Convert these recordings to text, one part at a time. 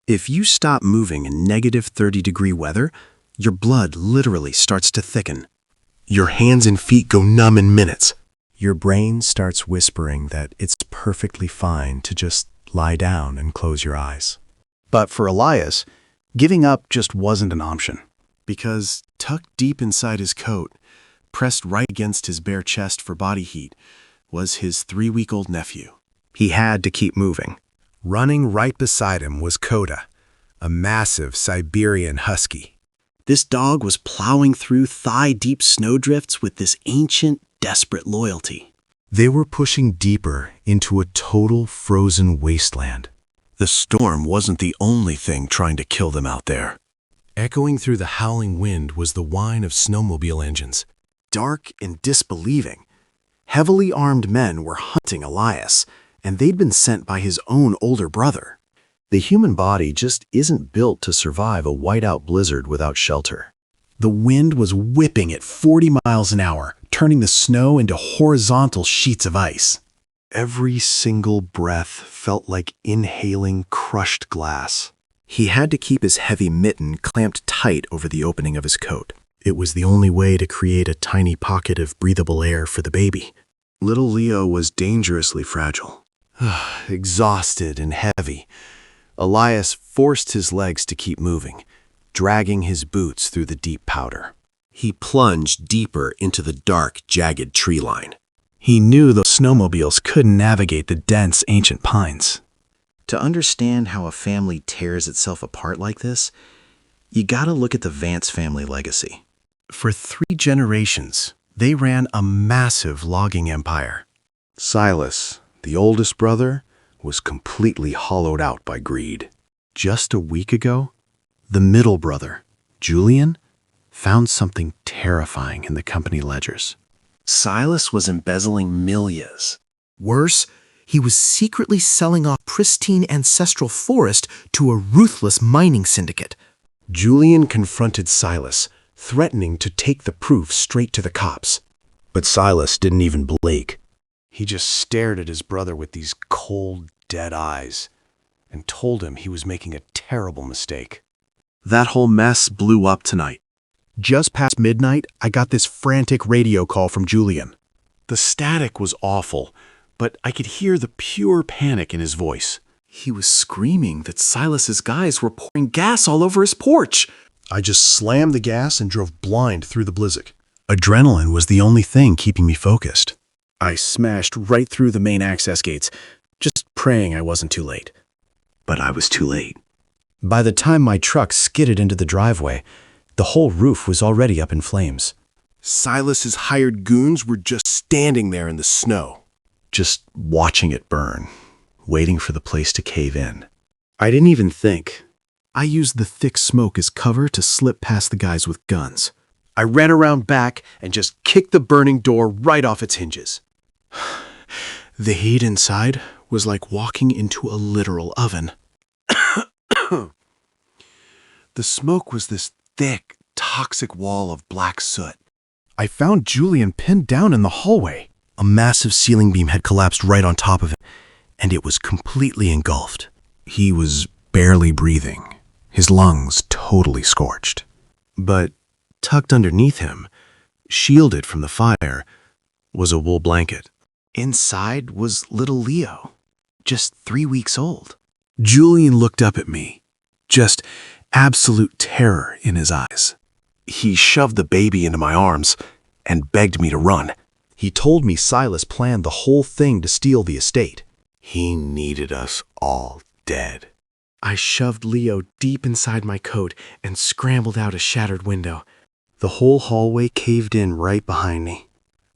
If you stop moving in -30-degree weather, your blood literally starts to thicken. Your hands and feet go numb in minutes. Your brain starts whispering that it's perfectly fine to just lie down and close your eyes. But for Elias, giving up just wasn't an option. Because tucked deep inside his coat, pressed right against his bare chest for body heat, was his 3-week-old nephew. He had to keep moving. Running right beside him was Koda, a massive Siberian Husky. This dog was plowing through thigh-deep snowdrifts with this ancient, desperate loyalty. They were pushing deeper into a total frozen wasteland. The storm wasn't the only thing trying to kill them out there. Echoing through the howling wind was the whine of snowmobile engines. Dark and disbelieving, heavily armed men were hunting Elias, and they'd been sent by his own older brother. The human body just isn't built to survive a whiteout blizzard without shelter. The wind was whipping at 40 miles an hour, turning the snow into horizontal sheets of ice. Every single breath felt like inhaling crushed glass. He had to keep his heavy mitten clamped tight over the opening of his coat. It was the only way to create a tiny pocket of breathable air for the baby. Little Leo was dangerously fragile. Exhausted and heavy, Elias forced his legs to keep moving, dragging his boots through the deep powder. He plunged deeper into the dark, jagged tree line. He knew those snowmobiles couldn't navigate the dense, ancient pines. To understand how a family tears itself apart like this, you gotta look at the Vance family legacy. For 3 generations, they ran a massive logging empire. Silas, the oldest brother, was completely hollowed out by greed. Just a week ago, the middle brother, Julian, found something terrifying in the company ledgers. Silas was embezzling millions. Worse, he was secretly selling off pristine ancestral forest to a ruthless mining syndicate. Julian confronted Silas, threatening to take the proof straight to the cops. But Silas didn't even blink. He just stared at his brother with these cold, dead eyes and told him he was making a terrible mistake. That whole mess blew up tonight. Just past midnight, I got this frantic radio call from Julian. The static was awful, but I could hear the pure panic in his voice. He was screaming that Silas's guys were pouring gas all over his porch. I just slammed the gas and drove blind through the blizzard. Adrenaline was the only thing keeping me focused. I smashed right through the main access gates, just praying I wasn't too late. But I was too late. By the time my truck skidded into the driveway, the whole roof was already up in flames. Silas's hired goons were just standing there in the snow, just watching it burn, waiting for the place to cave in. I didn't even think. I used the thick smoke as cover to slip past the guys with guns. I ran around back and just kicked the burning door right off its hinges. The heat inside was like walking into a literal oven. The smoke was this thick, toxic wall of black soot. I found Julian pinned down in the hallway. A massive ceiling beam had collapsed right on top of him, and it was completely engulfed. He was barely breathing, his lungs totally scorched. But tucked underneath him, shielded from the fire, was a wool blanket. Inside was little Leo, just 3 weeks old. Julian looked up at me, just absolute terror in his eyes. He shoved the baby into my arms and begged me to run. He told me Silas planned the whole thing to steal the estate. He needed us all dead. I shoved Leo deep inside my coat and scrambled out a shattered window. The whole hallway caved in right behind me.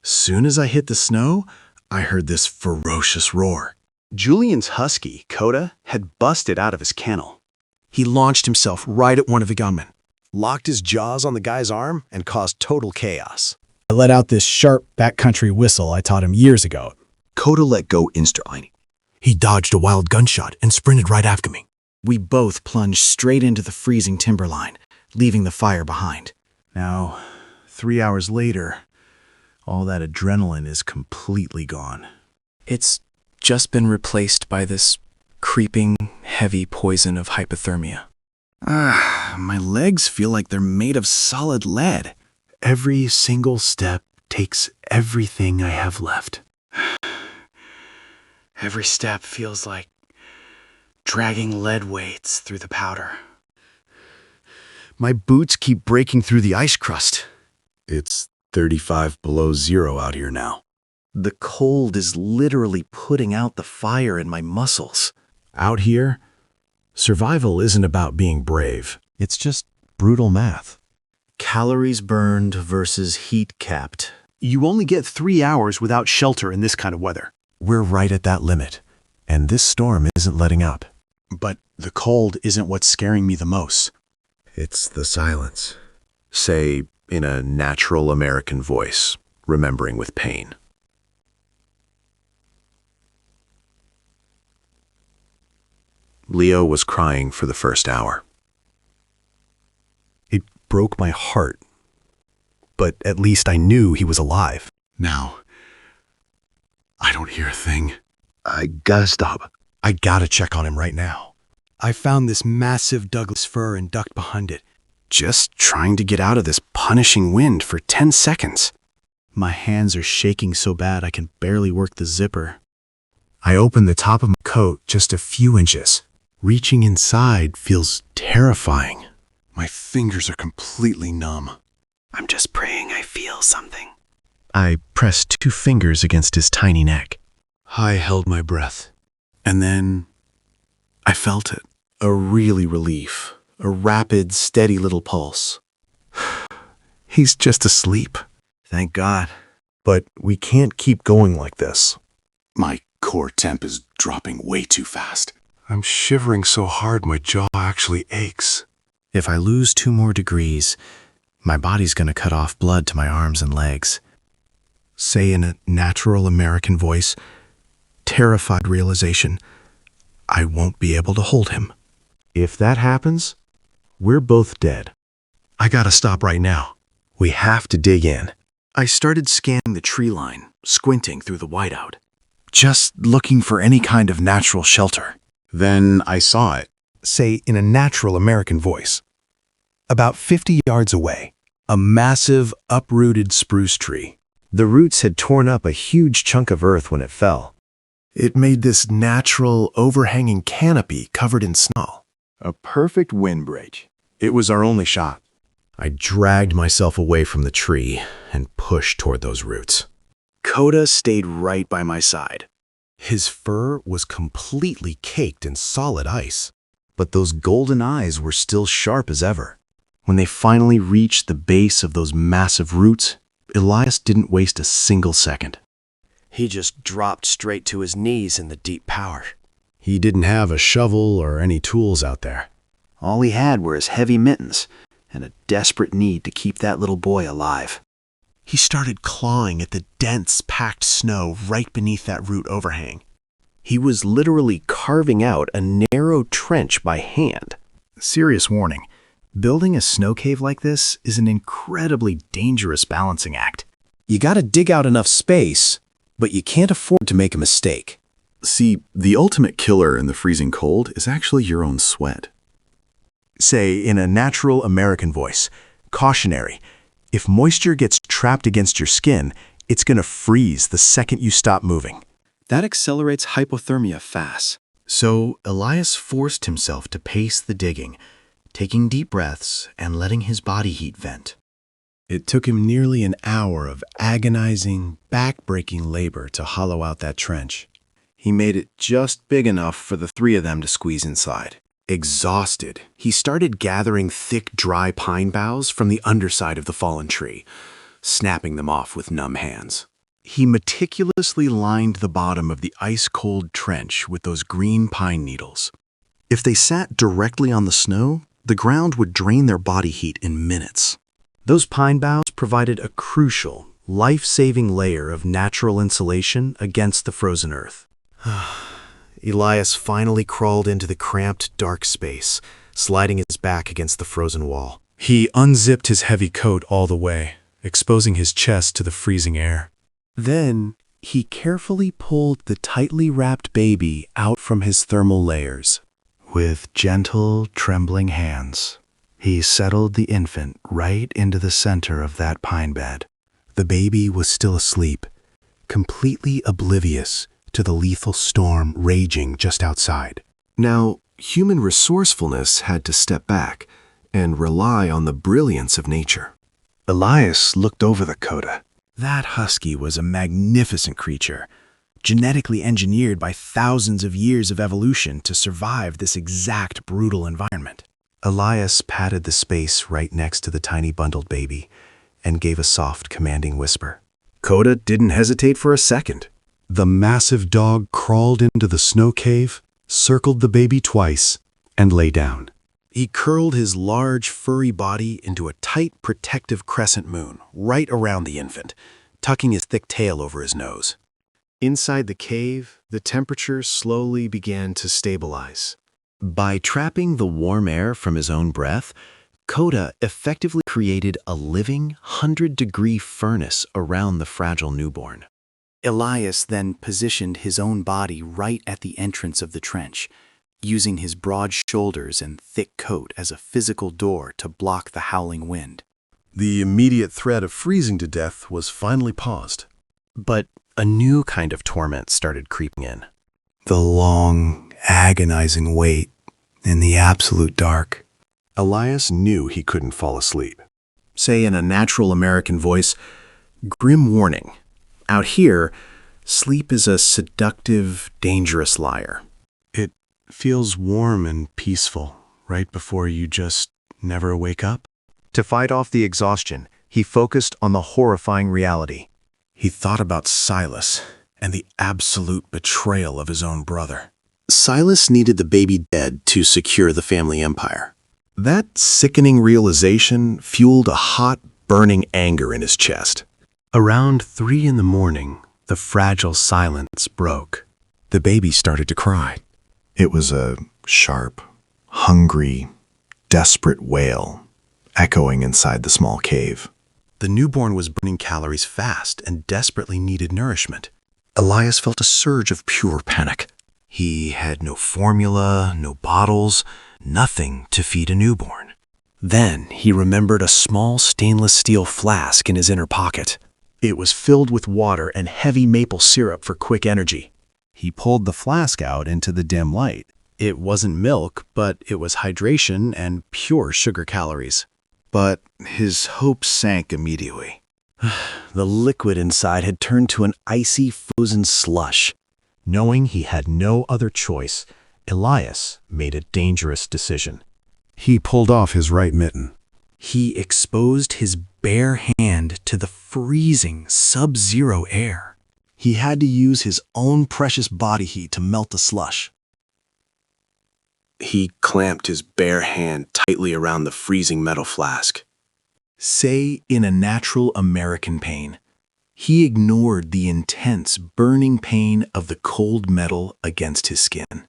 Soon as I hit the snow, I heard this ferocious roar. Julian's Husky, Koda, had busted out of his kennel. He launched himself right at one of the gunmen, locked his jaws on the guy's arm, and caused total chaos. I let out this sharp backcountry whistle I taught him years ago. Koda let go instantly. He dodged a wild gunshot and sprinted right after me. We both plunged straight into the freezing timberline, leaving the fire behind. Now, 3 hours later, all that adrenaline is completely gone. It's just been replaced by this creeping, heavy poison of hypothermia. My legs feel like they're made of solid lead. Every single step takes everything I have left. Every step feels like dragging lead weights through the powder. My boots keep breaking through the ice crust. It's 35 below zero out here now. The cold is literally putting out the fire in my muscles. Out here, survival isn't about being brave. It's just brutal math. Calories burned versus heat capped. You only get 3 hours without shelter in this kind of weather. We're right at that limit, and this storm isn't letting up. But the cold isn't what's scaring me the most. It's the silence. Say, in a natural American voice, remembering with pain. Leo was crying for the first hour. It broke my heart. But at least I knew he was alive. Now, I don't hear a thing. I gotta stop. I gotta check on him right now. I found this massive Douglas fir and ducked behind it, just trying to get out of this punishing wind for 10 seconds. My hands are shaking so bad I can barely work the zipper. I open the top of my coat just a few inches. Reaching inside feels terrifying. My fingers are completely numb. I'm just praying I feel something. I pressed 2 fingers against his tiny neck. I held my breath. And then I felt it. A really relief. A rapid, steady little pulse. He's just asleep. Thank God. But we can't keep going like this. My core temp is dropping way too fast. I'm shivering so hard my jaw actually aches. If I lose 2 more degrees, my body's gonna cut off blood to my arms and legs. Say in a natural American voice, terrified realization, I won't be able to hold him. If that happens, we're both dead. I gotta stop right now. We have to dig in. I started scanning the tree line, squinting through the whiteout, just looking for any kind of natural shelter. Then I saw it. Say in a natural American voice. About 50 yards away, a massive, uprooted spruce tree. The roots had torn up a huge chunk of earth when it fell. It made this natural, overhanging canopy covered in snow. A perfect windbreak. It was our only shot. I dragged myself away from the tree and pushed toward those roots. Koda stayed right by my side. His fur was completely caked in solid ice, but those golden eyes were still sharp as ever. When they finally reached the base of those massive roots, Elias didn't waste a single second. He just dropped straight to his knees in the deep power. He didn't have a shovel or any tools out there. All he had were his heavy mittens and a desperate need to keep that little boy alive. He started clawing at the dense, packed snow right beneath that root overhang. He was literally carving out a narrow trench by hand. Serious warning, building a snow cave like this is an incredibly dangerous balancing act. You gotta dig out enough space, but you can't afford to make a mistake. See, the ultimate killer in the freezing cold is actually your own sweat. Say in a natural American voice, cautionary, if moisture gets trapped against your skin, it's gonna freeze the second you stop moving. That accelerates hypothermia fast. So Elias forced himself to pace the digging, taking deep breaths and letting his body heat vent. It took him nearly an hour of agonizing, back-breaking labor to hollow out that trench. He made it just big enough for the 3 of them to squeeze inside. Exhausted, he started gathering thick, dry pine boughs from the underside of the fallen tree, snapping them off with numb hands. He meticulously lined the bottom of the ice-cold trench with those green pine needles. If they sat directly on the snow, the ground would drain their body heat in minutes. Those pine boughs provided a crucial, life-saving layer of natural insulation against the frozen earth. Elias finally crawled into the cramped, dark space, sliding his back against the frozen wall. He unzipped his heavy coat all the way, exposing his chest to the freezing air. Then, he carefully pulled the tightly wrapped baby out from his thermal layers. With gentle, trembling hands, he settled the infant right into the center of that pine bed. The baby was still asleep, completely oblivious to the lethal storm raging just outside. Now, human resourcefulness had to step back and rely on the brilliance of nature. Elias looked over the Koda. That husky was a magnificent creature, genetically engineered by thousands of years of evolution to survive this exact brutal environment. Elias patted the space right next to the tiny bundled baby and gave a soft, commanding whisper. Koda didn't hesitate for a second. The massive dog crawled into the snow cave, circled the baby twice, and lay down. He curled his large, furry body into a tight, protective crescent moon right around the infant, tucking his thick tail over his nose. Inside the cave, the temperature slowly began to stabilize. By trapping the warm air from his own breath, Koda effectively created a living 100-degree furnace around the fragile newborn. Elias then positioned his own body right at the entrance of the trench, using his broad shoulders and thick coat as a physical door to block the howling wind. The immediate threat of freezing to death was finally paused. But a new kind of torment started creeping in. The long, agonizing wait in the absolute dark. Elias knew he couldn't fall asleep. Say in a natural American voice, "Grim warning. Out here, sleep is a seductive, dangerous liar." It feels warm and peaceful right before you just never wake up. To fight off the exhaustion, he focused on the horrifying reality. He thought about Silas and the absolute betrayal of his own brother. Silas needed the baby dead to secure the family empire. That sickening realization fueled a hot, burning anger in his chest. Around 3 in the morning, the fragile silence broke. The baby started to cry. It was a sharp, hungry, desperate wail echoing inside the small cave. The newborn was burning calories fast and desperately needed nourishment. Elias felt a surge of pure panic. He had no formula, no bottles, nothing to feed a newborn. Then he remembered a small stainless steel flask in his inner pocket. It was filled with water and heavy maple syrup for quick energy. He pulled the flask out into the dim light. It wasn't milk, but it was hydration and pure sugar calories. But his hopes sank immediately. The liquid inside had turned to an icy, frozen slush. Knowing he had no other choice, Elias made a dangerous decision. He pulled off his right mitten. He exposed his bare hand to the freezing, sub-zero air. He had to use his own precious body heat to melt the slush. He clamped his bare hand tightly around the freezing metal flask. Say in a natural American pain, he ignored the intense, burning pain of the cold metal against his skin.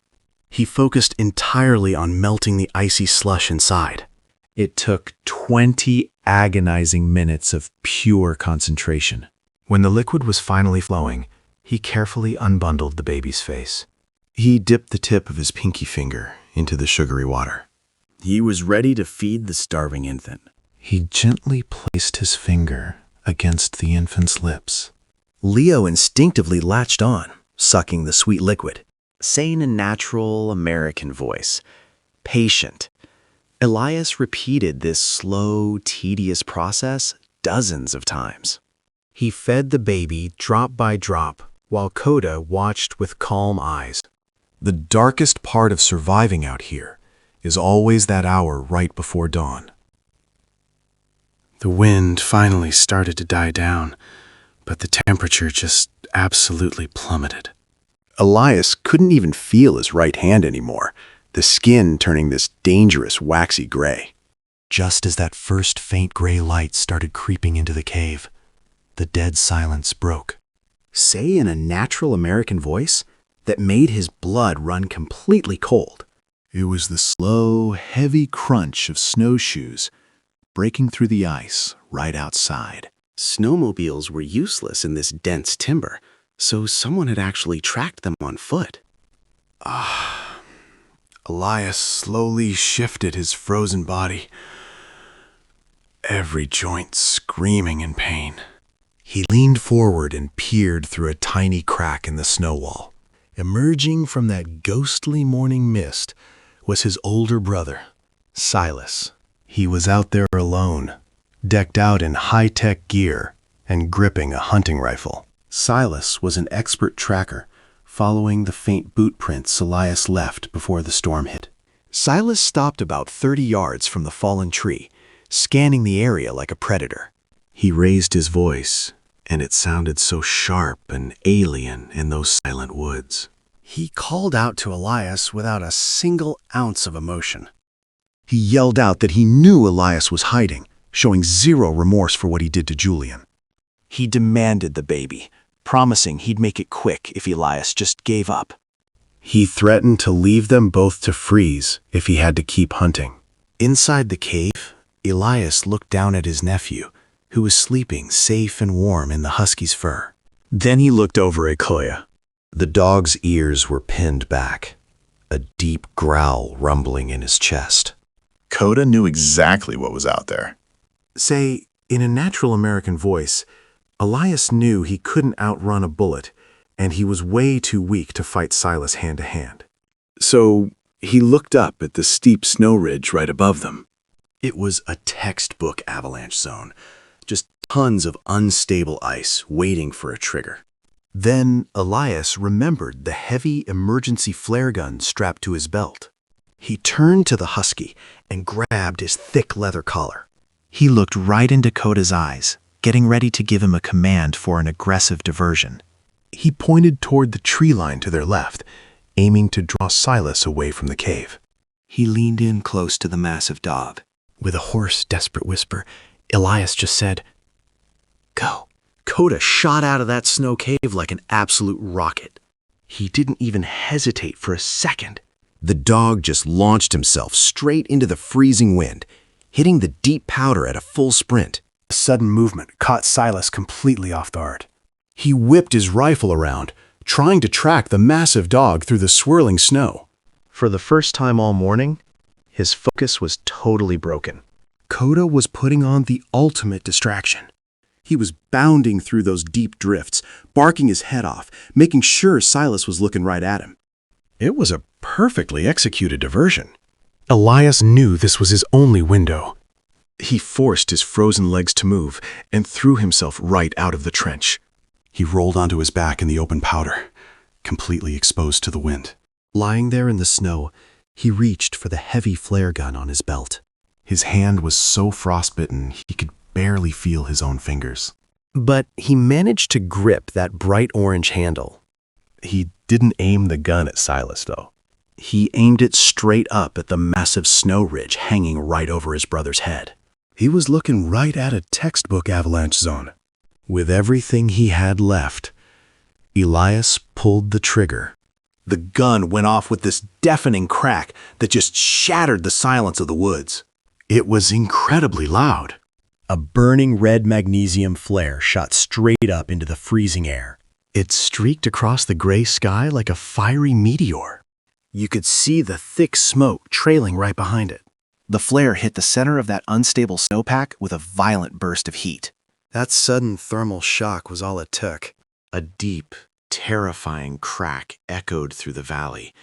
He focused entirely on melting the icy slush inside. It took 20 agonizing minutes of pure concentration. When the liquid was finally flowing, he carefully unbundled the baby's face. He dipped the tip of his pinky finger into the sugary water. He was ready to feed the starving infant. He gently placed his finger against the infant's lips. Leo instinctively latched on, sucking the sweet liquid, saying in a natural American voice, "Patient." Elias repeated this slow, tedious process dozens of times. He fed the baby drop by drop while Koda watched with calm eyes. The darkest part of surviving out here is always that hour right before dawn. The wind finally started to die down, but the temperature just absolutely plummeted. Elias couldn't even feel his right hand anymore, the skin turning this dangerous waxy gray. Just as that first faint gray light started creeping into the cave, the dead silence broke. Say in a natural American voice that made his blood run completely cold. It was the slow, heavy crunch of snowshoes breaking through the ice right outside. Snowmobiles were useless in this dense timber, so someone had actually tracked them on foot. Elias slowly shifted his frozen body, every joint screaming in pain. He leaned forward and peered through a tiny crack in the snow wall. Emerging from that ghostly morning mist was his older brother, Silas. He was out there alone, decked out in high-tech gear and gripping a hunting rifle. Silas was an expert tracker, following the faint boot prints Elias left before the storm hit. Silas stopped about 30 yards from the fallen tree, scanning the area like a predator. He raised his voice, and it sounded so sharp and alien in those silent woods. He called out to Elias without a single ounce of emotion. He yelled out that he knew Elias was hiding, showing zero remorse for what he did to Julian. He demanded the baby, promising he'd make it quick if Elias just gave up. He threatened to leave them both to freeze if he had to keep hunting. Inside the cave, Elias looked down at his nephew, who was sleeping safe and warm in the Husky's fur. Then he looked over at Koda. The dog's ears were pinned back, a deep growl rumbling in his chest. Koda knew exactly what was out there. Say, in a natural American voice, Elias knew he couldn't outrun a bullet, and he was way too weak to fight Silas hand-to-hand. So he looked up at the steep snow ridge right above them. It was a textbook avalanche zone, just tons of unstable ice waiting for a trigger. Then Elias remembered the heavy emergency flare gun strapped to his belt. He turned to the Husky and grabbed his thick leather collar. He looked right into Koda's eyes, getting ready to give him a command for an aggressive diversion. He pointed toward the tree line to their left, aiming to draw Silas away from the cave. He leaned in close to the massive dog. With a hoarse, desperate whisper, Elias just said, "Go." Koda shot out of that snow cave like an absolute rocket. He didn't even hesitate for a second. The dog just launched himself straight into the freezing wind, hitting the deep powder at a full sprint. A sudden movement caught Silas completely off guard. He whipped his rifle around, trying to track the massive dog through the swirling snow. For the first time all morning, his focus was totally broken. Koda was putting on the ultimate distraction. He was bounding through those deep drifts, barking his head off, making sure Silas was looking right at him. It was a perfectly executed diversion. Elias knew this was his only window. He forced his frozen legs to move and threw himself right out of the trench. He rolled onto his back in the open powder, completely exposed to the wind. Lying there in the snow, he reached for the heavy flare gun on his belt. His hand was so frostbitten he could barely feel his own fingers. But he managed to grip that bright orange handle. He didn't aim the gun at Silas, though. He aimed it straight up at the massive snow ridge hanging right over his brother's head. He was looking right at a textbook avalanche zone. With everything he had left, Elias pulled the trigger. The gun went off with this deafening crack that just shattered the silence of the woods. It was incredibly loud. A burning red magnesium flare shot straight up into the freezing air. It streaked across the gray sky like a fiery meteor. You could see the thick smoke trailing right behind it. The flare hit the center of that unstable snowpack with a violent burst of heat. That sudden thermal shock was all it took. A deep, terrifying crack echoed through the valley,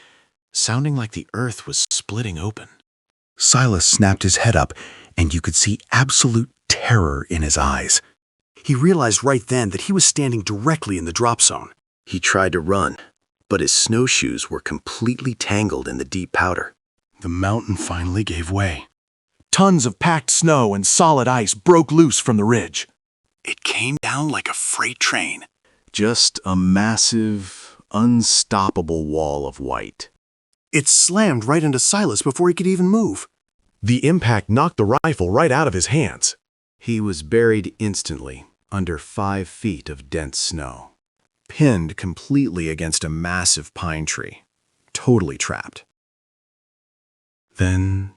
sounding like the earth was splitting open. Silas snapped his head up, and you could see absolute terror in his eyes. He realized right then that he was standing directly in the drop zone. He tried to run, but his snowshoes were completely tangled in the deep powder. The mountain finally gave way. Tons of packed snow and solid ice broke loose from the ridge. It came down like a freight train. Just a massive, unstoppable wall of white. It slammed right into Silas before he could even move. The impact knocked the rifle right out of his hands. He was buried instantly under 5 feet of dense snow, pinned completely against a massive pine tree, totally trapped. Then,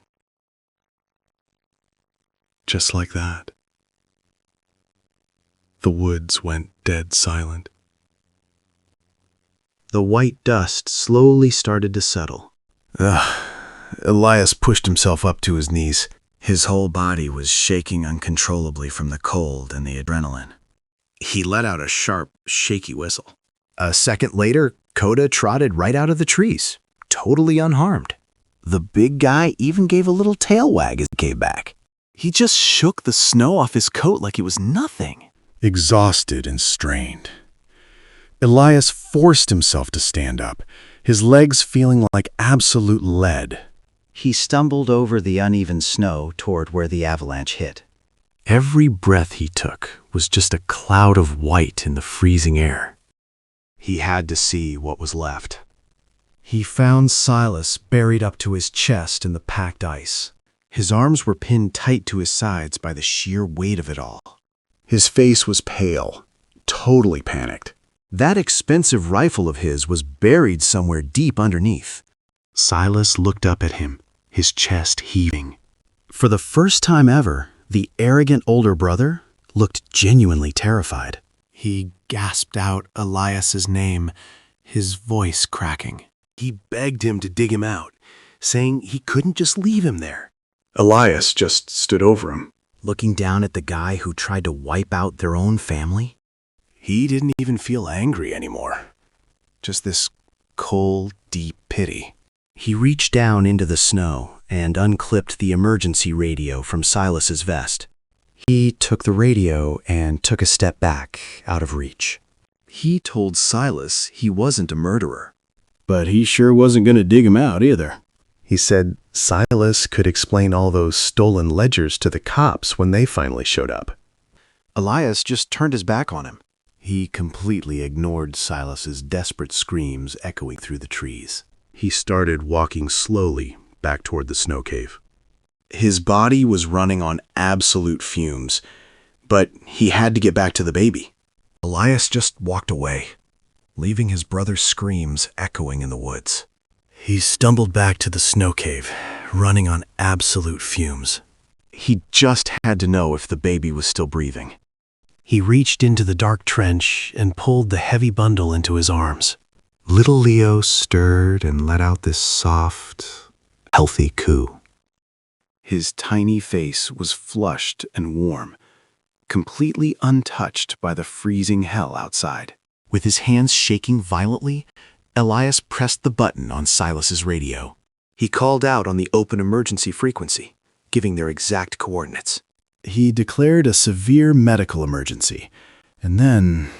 just like that, the woods went dead silent. The white dust slowly started to settle. Ugh, Elias pushed himself up to his knees. His whole body was shaking uncontrollably from the cold and the adrenaline. He let out a sharp, shaky whistle. A second later, Koda trotted right out of the trees, totally unharmed. The big guy even gave a little tail wag as he came back. He just shook the snow off his coat like it was nothing. Exhausted and strained, Elias forced himself to stand up, his legs feeling like absolute lead. He stumbled over the uneven snow toward where the avalanche hit. Every breath he took was just a cloud of white in the freezing air. He had to see what was left. He found Silas buried up to his chest in the packed ice. His arms were pinned tight to his sides by the sheer weight of it all. His face was pale, totally panicked. That expensive rifle of his was buried somewhere deep underneath. Silas looked up at him, his chest heaving. For the first time ever, the arrogant older brother looked genuinely terrified. He gasped out Elias's name, his voice cracking. He begged him to dig him out, saying he couldn't just leave him there. Elias just stood over him, looking down at the guy who tried to wipe out their own family. He didn't even feel angry anymore. Just this cold, deep pity. He reached down into the snow and unclipped the emergency radio from Silas's vest. He took the radio and took a step back, out of reach. He told Silas he wasn't a murderer. But he sure wasn't going to dig him out either. He said Silas could explain all those stolen ledgers to the cops when they finally showed up. Elias just turned his back on him. He completely ignored Silas's desperate screams echoing through the trees. He started walking slowly back toward the snow cave. His body was running on absolute fumes, but he had to get back to the baby. Elias just walked away, leaving his brother's screams echoing in the woods. He stumbled back to the snow cave, running on absolute fumes. He just had to know if the baby was still breathing. He reached into the dark trench and pulled the heavy bundle into his arms. Little Leo stirred and let out this soft, healthy coo. His tiny face was flushed and warm, completely untouched by the freezing hell outside. With his hands shaking violently, Elias pressed the button on Silas's radio. He called out on the open emergency frequency, giving their exact coordinates. He declared a severe medical emergency, and then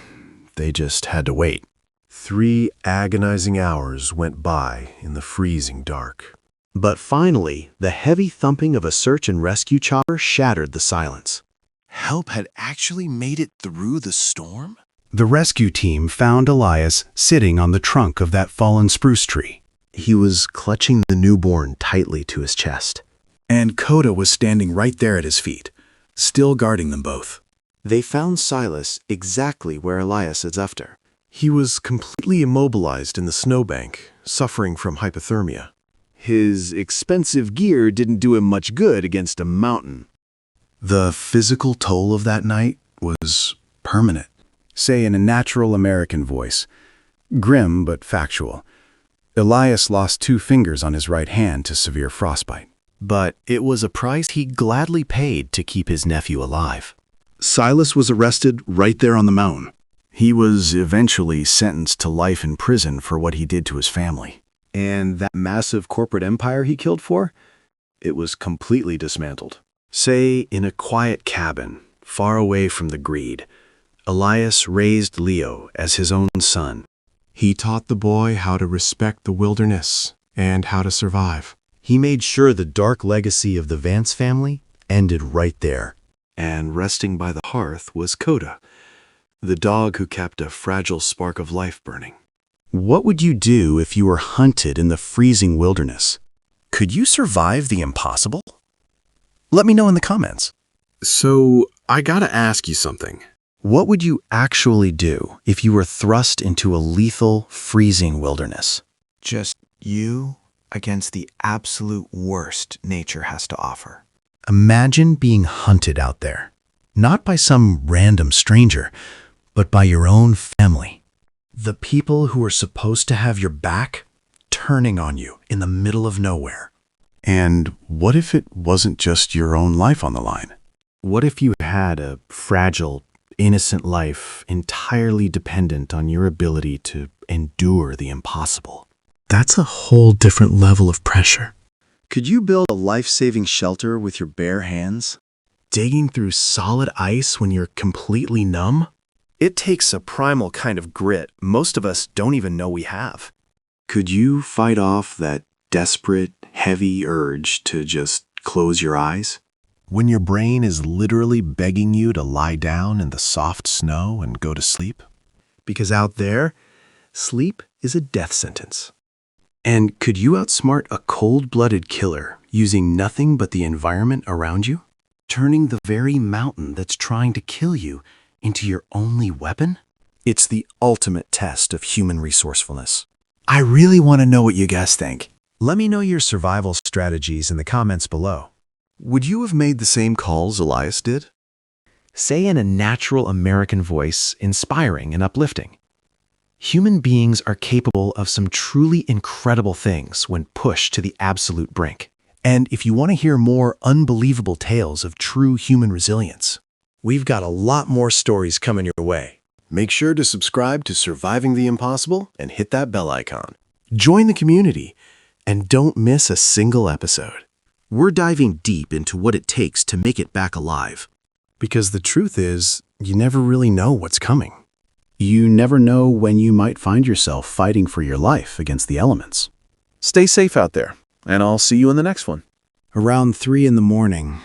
they just had to wait. 3 agonizing hours went by in the freezing dark. But finally, the heavy thumping of a search and rescue chopper shattered the silence. Help had actually made it through the storm? The rescue team found Elias sitting on the trunk of that fallen spruce tree. He was clutching the newborn tightly to his chest. And Koda was standing right there at his feet, still guarding them both. They found Silas exactly where Elias had left her. He was completely immobilized in the snowbank, suffering from hypothermia. His expensive gear didn't do him much good against a mountain. The physical toll of that night was permanent. Say in a natural American voice, grim but factual. Elias lost 2 fingers on his right hand to severe frostbite. But it was a price he gladly paid to keep his nephew alive. Silas was arrested right there on the mountain. He was eventually sentenced to life in prison for what he did to his family. And that massive corporate empire he killed for? It was completely dismantled. Say, in a quiet cabin, far away from the greed, Elias raised Leo as his own son. He taught the boy how to respect the wilderness and how to survive. He made sure the dark legacy of the Vance family ended right there. And resting by the hearth was Koda, the dog who kept a fragile spark of life burning. What would you do if you were hunted in the freezing wilderness? Could you survive the impossible? Let me know in the comments. So, I gotta ask you something. What would you actually do if you were thrust into a lethal, freezing wilderness? Just you against the absolute worst nature has to offer. Imagine being hunted out there, not by some random stranger, but by your own family. The people who are supposed to have your back turning on you in the middle of nowhere. And what if it wasn't just your own life on the line? What if you had a fragile, innocent life entirely dependent on your ability to endure the impossible? That's a whole different level of pressure. Could you build a life-saving shelter with your bare hands? Digging through solid ice when you're completely numb? It takes a primal kind of grit most of us don't even know we have. Could you fight off that desperate, heavy urge to just close your eyes? When your brain is literally begging you to lie down in the soft snow and go to sleep? Because out there, sleep is a death sentence. And could you outsmart a cold-blooded killer using nothing but the environment around you? Turning the very mountain that's trying to kill you into your only weapon? It's the ultimate test of human resourcefulness. I really want to know what you guys think. Let me know your survival strategies in the comments below. Would you have made the same calls Elias did? Say in a natural American voice, inspiring and uplifting. Human beings are capable of some truly incredible things when pushed to the absolute brink. And if you want to hear more unbelievable tales of true human resilience, we've got a lot more stories coming your way. Make sure to subscribe to Surviving the Impossible and hit that bell icon. Join the community and don't miss a single episode. We're diving deep into what it takes to make it back alive. Because the truth is, you never really know what's coming. You never know when you might find yourself fighting for your life against the elements. Stay safe out there, and I'll see you in the next one. Around 3 in the morning,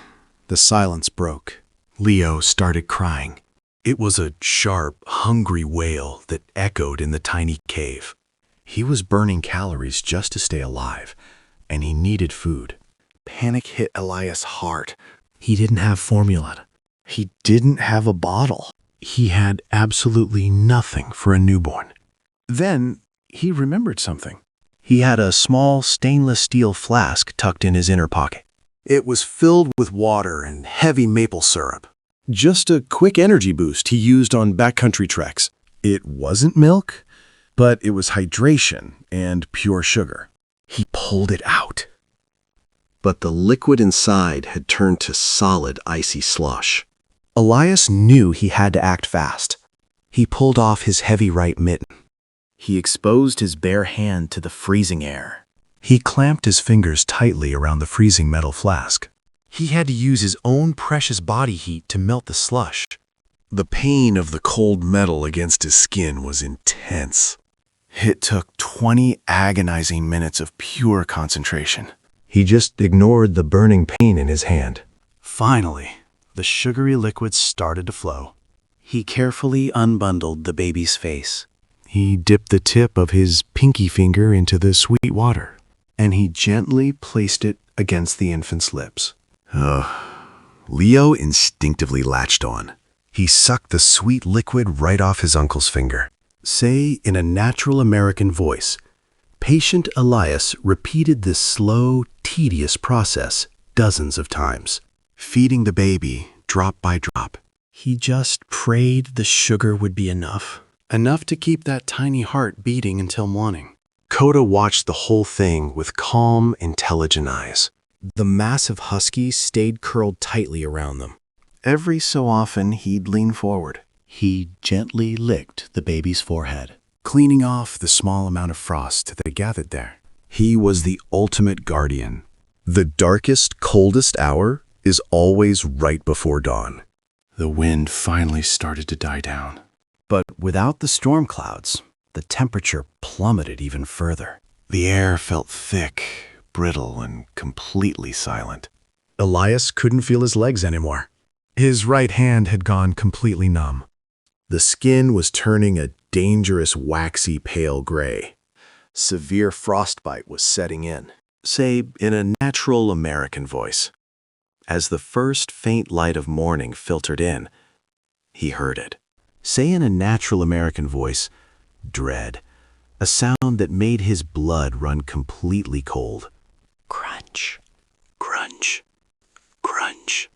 the silence broke. Leo started crying. It was a sharp, hungry wail that echoed in the tiny cave. He was burning calories just to stay alive, and he needed food. Panic hit Elias hard. He didn't have formula. He didn't have a bottle. He had absolutely nothing for a newborn. Then he remembered something. He had a small stainless steel flask tucked in his inner pocket. It was filled with water and heavy maple syrup. Just a quick energy boost he used on backcountry treks. It wasn't milk, but it was hydration and pure sugar. He pulled it out. But the liquid inside had turned to solid, icy slush. Elias knew he had to act fast. He pulled off his heavy right mitten. He exposed his bare hand to the freezing air. He clamped his fingers tightly around the freezing metal flask. He had to use his own precious body heat to melt the slush. The pain of the cold metal against his skin was intense. It took 20 agonizing minutes of pure concentration. He just ignored the burning pain in his hand. Finally, the sugary liquid started to flow. He carefully unbundled the baby's face. He dipped the tip of his pinky finger into the sweet water, and he gently placed it against the infant's lips. Leo instinctively latched on. He sucked the sweet liquid right off his uncle's finger. Say in a natural American voice, patient Elias repeated this slow, tedious process dozens of times, feeding the baby drop by drop. He just prayed the sugar would be enough to keep that tiny heart beating until morning. Koda watched the whole thing with calm, intelligent eyes. The massive Husky stayed curled tightly around them. Every so often, he'd lean forward. He gently licked the baby's forehead, cleaning off the small amount of frost that gathered there. He was the ultimate guardian. The darkest, coldest hour is always right before dawn. The wind finally started to die down. But without the storm clouds, the temperature plummeted even further. The air felt thick, brittle, and completely silent. Elias couldn't feel his legs anymore. His right hand had gone completely numb. The skin was turning a dangerous, waxy pale gray. Severe frostbite was setting in, say in a natural American voice. As the first faint light of morning filtered in, he heard it. Say in a natural American voice, dread, a sound that made his blood run completely cold. Crunch, crunch, crunch.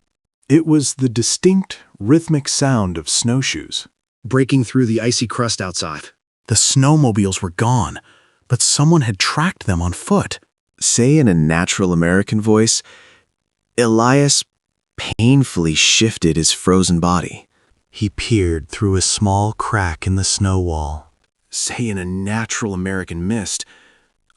It was the distinct, rhythmic sound of snowshoes breaking through the icy crust outside. The snowmobiles were gone, but someone had tracked them on foot. Say in a natural American voice, Elias painfully shifted his frozen body. He peered through a small crack in the snow wall. Say in a natural American mist,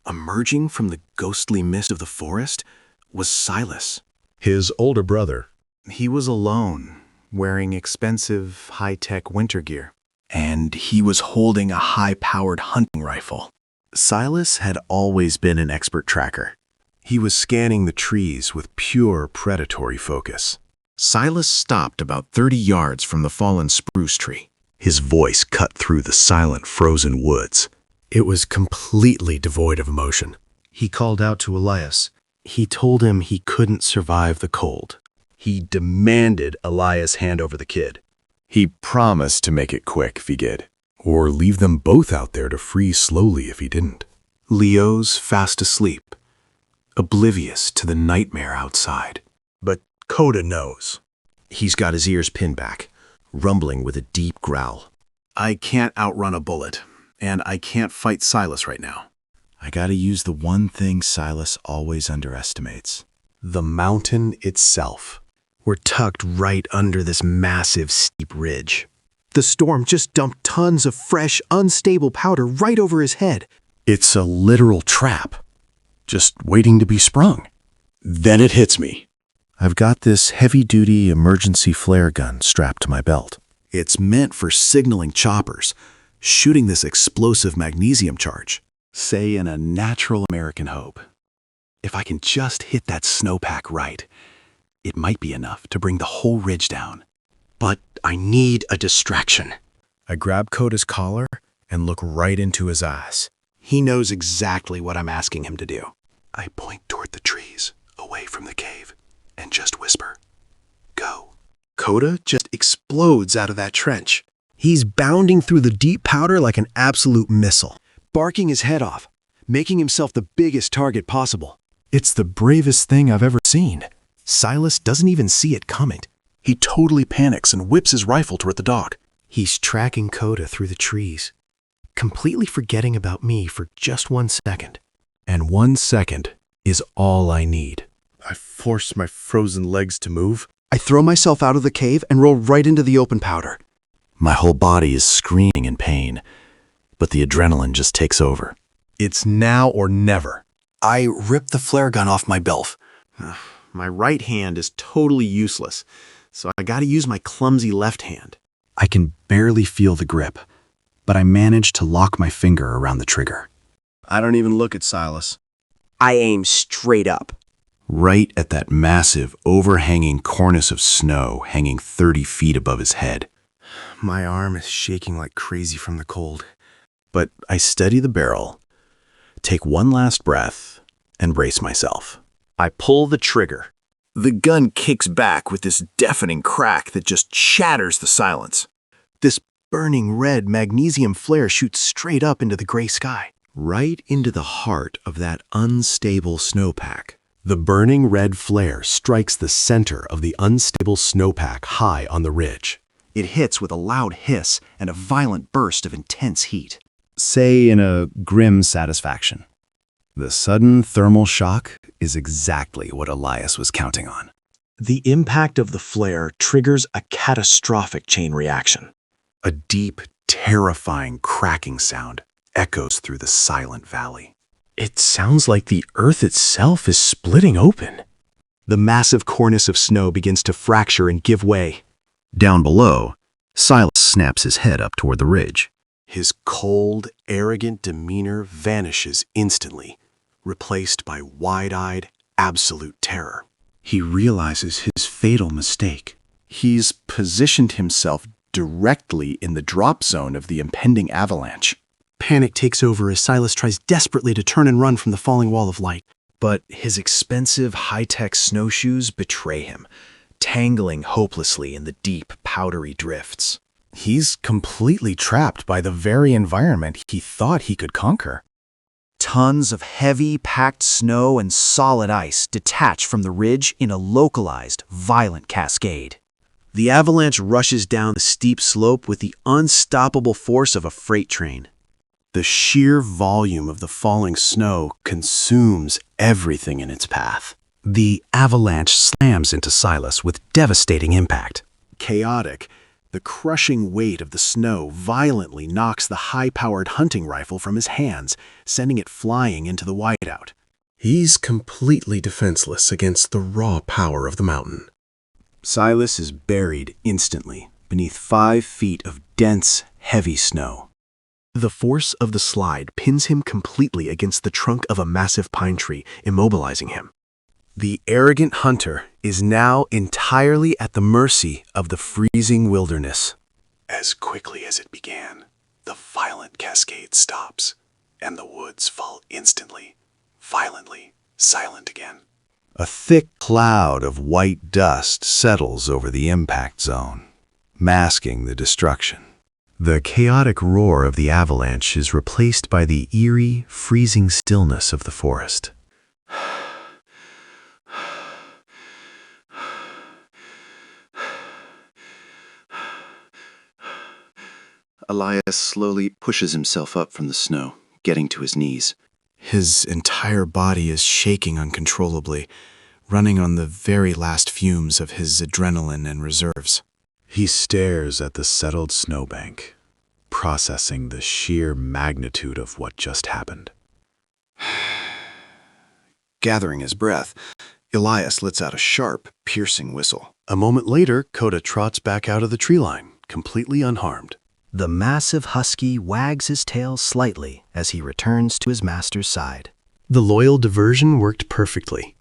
emerging from the ghostly mist of the forest was Silas. His older brother. He was alone, wearing expensive, high-tech winter gear. And he was holding a high-powered hunting rifle. Silas had always been an expert tracker. He was scanning the trees with pure predatory focus. Silas stopped about 30 yards from the fallen spruce tree. His voice cut through the silent, frozen woods. It was completely devoid of emotion. He called out to Elias. He told him he couldn't survive the cold. He demanded Elias hand over the kid. He promised to make it quick if he did. Or leave them both out there to freeze slowly if he didn't. Leo's fast asleep, oblivious to the nightmare outside. But Koda knows. He's got his ears pinned back, rumbling with a deep growl. I can't outrun a bullet, and I can't fight Silas right now. I gotta use the one thing Silas always underestimates. The mountain itself. We're tucked right under this massive, steep ridge. The storm just dumped tons of fresh, unstable powder right over his head. It's a literal trap, just waiting to be sprung. Then it hits me. I've got this heavy-duty emergency flare gun strapped to my belt. It's meant for signaling choppers, shooting this explosive magnesium charge. Say in a natural American hope. If I can just hit that snowpack right, it might be enough to bring the whole ridge down. But I need a distraction. I grab Koda's collar and look right into his eyes. He knows exactly what I'm asking him to do. I point toward the trees, away from the cave, and just whisper, "Go." Koda just explodes out of that trench. He's bounding through the deep powder like an absolute missile, barking his head off, making himself the biggest target possible. It's the bravest thing I've ever seen. Silas doesn't even see it coming. He totally panics and whips his rifle toward the dog. He's tracking Koda through the trees, completely forgetting about me for just 1 second. And 1 second is all I need. I force my frozen legs to move. I throw myself out of the cave and roll right into the open powder. My whole body is screaming in pain, but the adrenaline just takes over. It's now or never. I rip the flare gun off my belt. My right hand is totally useless, so I gotta use my clumsy left hand. I can barely feel the grip, but I manage to lock my finger around the trigger. I don't even look at Silas. I aim straight up. Right at that massive, overhanging cornice of snow hanging 30 feet above his head. My arm is shaking like crazy from the cold, but I steady the barrel, take one last breath, and brace myself. I pull the trigger. The gun kicks back with this deafening crack that just shatters the silence. This burning red magnesium flare shoots straight up into the gray sky, right into the heart of that unstable snowpack. The burning red flare strikes the center of the unstable snowpack high on the ridge. It hits with a loud hiss and a violent burst of intense heat. Say in a grim satisfaction. The sudden thermal shock is exactly what Elias was counting on. The impact of the flare triggers a catastrophic chain reaction. A deep, terrifying cracking sound echoes through the silent valley. It sounds like the earth itself is splitting open. The massive cornice of snow begins to fracture and give way. Down below, Silas snaps his head up toward the ridge. His cold, arrogant demeanor vanishes instantly, replaced by wide-eyed, absolute terror. He realizes his fatal mistake. He's positioned himself directly in the drop zone of the impending avalanche. Panic takes over as Silas tries desperately to turn and run from the falling wall of light. But his expensive, high-tech snowshoes betray him, tangling hopelessly in the deep, powdery drifts. He's completely trapped by the very environment he thought he could conquer. Tons of heavy, packed snow and solid ice detach from the ridge in a localized, violent cascade. The avalanche rushes down the steep slope with the unstoppable force of a freight train. The sheer volume of the falling snow consumes everything in its path. The avalanche slams into Silas with devastating impact. Chaotic, the crushing weight of the snow violently knocks the high-powered hunting rifle from his hands, sending it flying into the whiteout. He's completely defenseless against the raw power of the mountain. Silas is buried instantly beneath 5 feet of dense, heavy snow. The force of the slide pins him completely against the trunk of a massive pine tree, immobilizing him. The arrogant hunter is now entirely at the mercy of the freezing wilderness. As quickly as it began, the violent cascade stops, and the woods fall instantly, violently silent again. A thick cloud of white dust settles over the impact zone, masking the destruction. The chaotic roar of the avalanche is replaced by the eerie, freezing stillness of the forest. Elias slowly pushes himself up from the snow, getting to his knees. His entire body is shaking uncontrollably, running on the very last fumes of his adrenaline and reserves. He stares at the settled snowbank, processing the sheer magnitude of what just happened. Gathering his breath, Elias lets out a sharp, piercing whistle. A moment later, Koda trots back out of the tree line, completely unharmed. The massive husky wags his tail slightly as he returns to his master's side. The loyal diversion worked perfectly.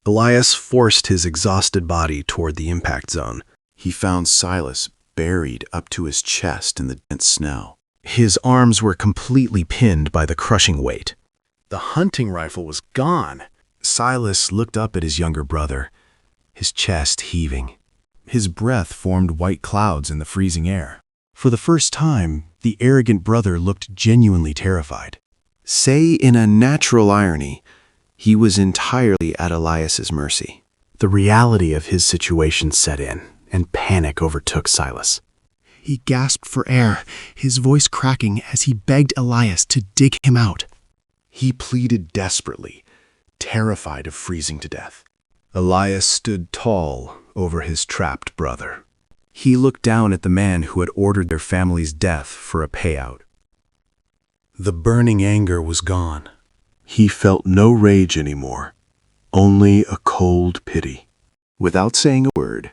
Elias forced his exhausted body toward the impact zone. He found Silas buried up to his chest in the dense snow. His arms were completely pinned by the crushing weight. The hunting rifle was gone. Silas looked up at his younger brother, his chest heaving. His breath formed white clouds in the freezing air. For the first time, the arrogant brother looked genuinely terrified. Say in a natural irony, he was entirely at Elias's mercy. The reality of his situation set in, and panic overtook Silas. He gasped for air, his voice cracking as he begged Elias to dig him out. He pleaded desperately, terrified of freezing to death. Elias stood tall over his trapped brother. He looked down at the man who had ordered their family's death for a payout. The burning anger was gone. He felt no rage anymore, only a cold pity. Without saying a word,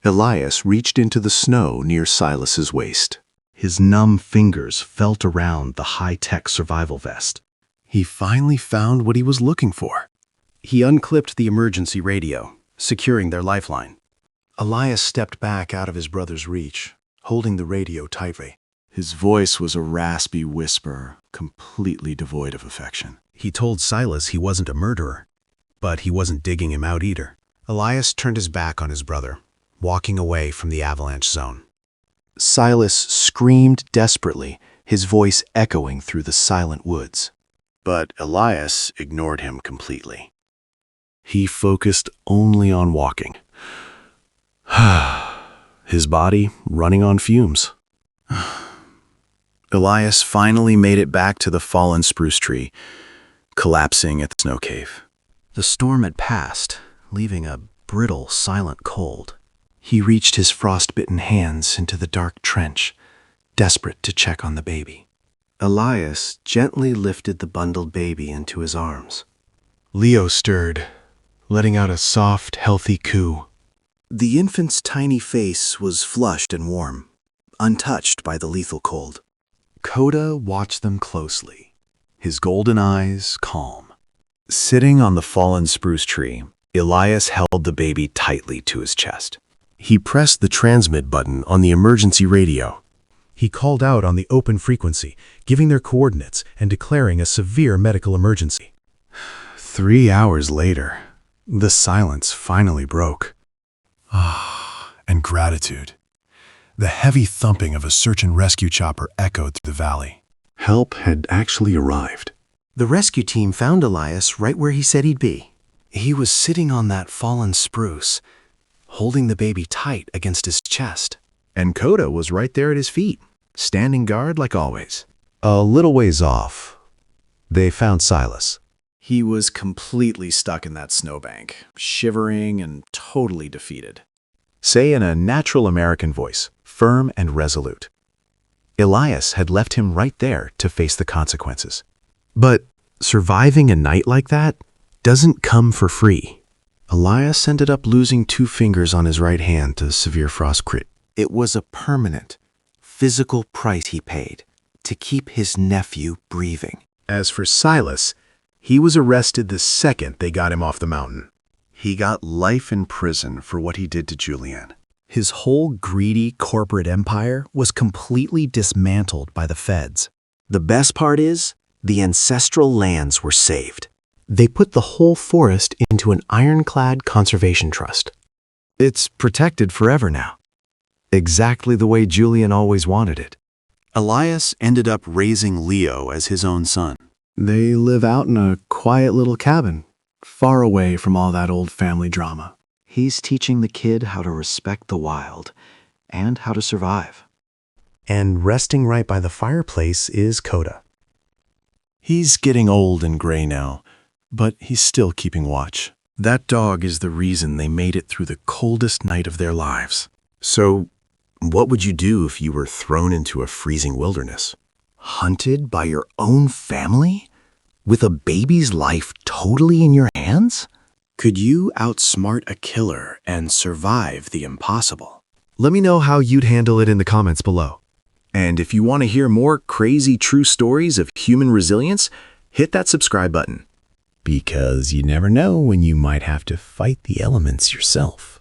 Elias reached into the snow near Silas's waist. His numb fingers felt around the high-tech survival vest. He finally found what he was looking for. He unclipped the emergency radio, securing their lifeline. Elias stepped back out of his brother's reach, holding the radio tightly. His voice was a raspy whisper, completely devoid of affection. He told Silas he wasn't a murderer, but he wasn't digging him out either. Elias turned his back on his brother, walking away from the avalanche zone. Silas screamed desperately, his voice echoing through the silent woods. But Elias ignored him completely. He focused only on walking. His body running on fumes. Elias finally made it back to the fallen spruce tree, collapsing at the snow cave. The storm had passed, leaving a brittle, silent cold. He reached his frost-bitten hands into the dark trench, desperate to check on the baby. Elias gently lifted the bundled baby into his arms. Leo stirred, letting out a soft, healthy coo. The infant's tiny face was flushed and warm, untouched by the lethal cold. Koda watched them closely, his golden eyes calm. Sitting on the fallen spruce tree, Elias held the baby tightly to his chest. He pressed the transmit button on the emergency radio. He called out on the open frequency, giving their coordinates and declaring a severe medical emergency. 3 hours later, the silence finally broke. And gratitude. The heavy thumping of a search and rescue chopper echoed through the valley. Help had actually arrived. The rescue team found Elias right where he said he'd be. He was sitting on that fallen spruce, holding the baby tight against his chest. And Koda was right there at his feet, standing guard like always. A little ways off, they found Silas. He was completely stuck in that snowbank, shivering and totally defeated. Say in a natural American voice, firm and resolute. Elias had left him right there to face the consequences. But surviving a night like that doesn't come for free. Elias ended up losing 2 fingers on his right hand to severe frostbite. It was a permanent, physical price he paid to keep his nephew breathing. As for Silas, he was arrested the second they got him off the mountain. He got life in prison for what he did to Julianne. His whole greedy corporate empire was completely dismantled by the feds. The best part is, the ancestral lands were saved. They put the whole forest into an ironclad conservation trust. It's protected forever now. Exactly the way Julian always wanted it. Elias ended up raising Leo as his own son. They live out in a quiet little cabin, far away from all that old family drama. He's teaching the kid how to respect the wild and how to survive. And resting right by the fireplace is Koda. He's getting old and gray now, but he's still keeping watch. That dog is the reason they made it through the coldest night of their lives. So, what would you do if you were thrown into a freezing wilderness? Hunted by your own family? With a baby's life totally in your hands? Could you outsmart a killer and survive the impossible? Let me know how you'd handle it in the comments below. And if you want to hear more crazy true stories of human resilience, hit that subscribe button. Because you never know when you might have to fight the elements yourself.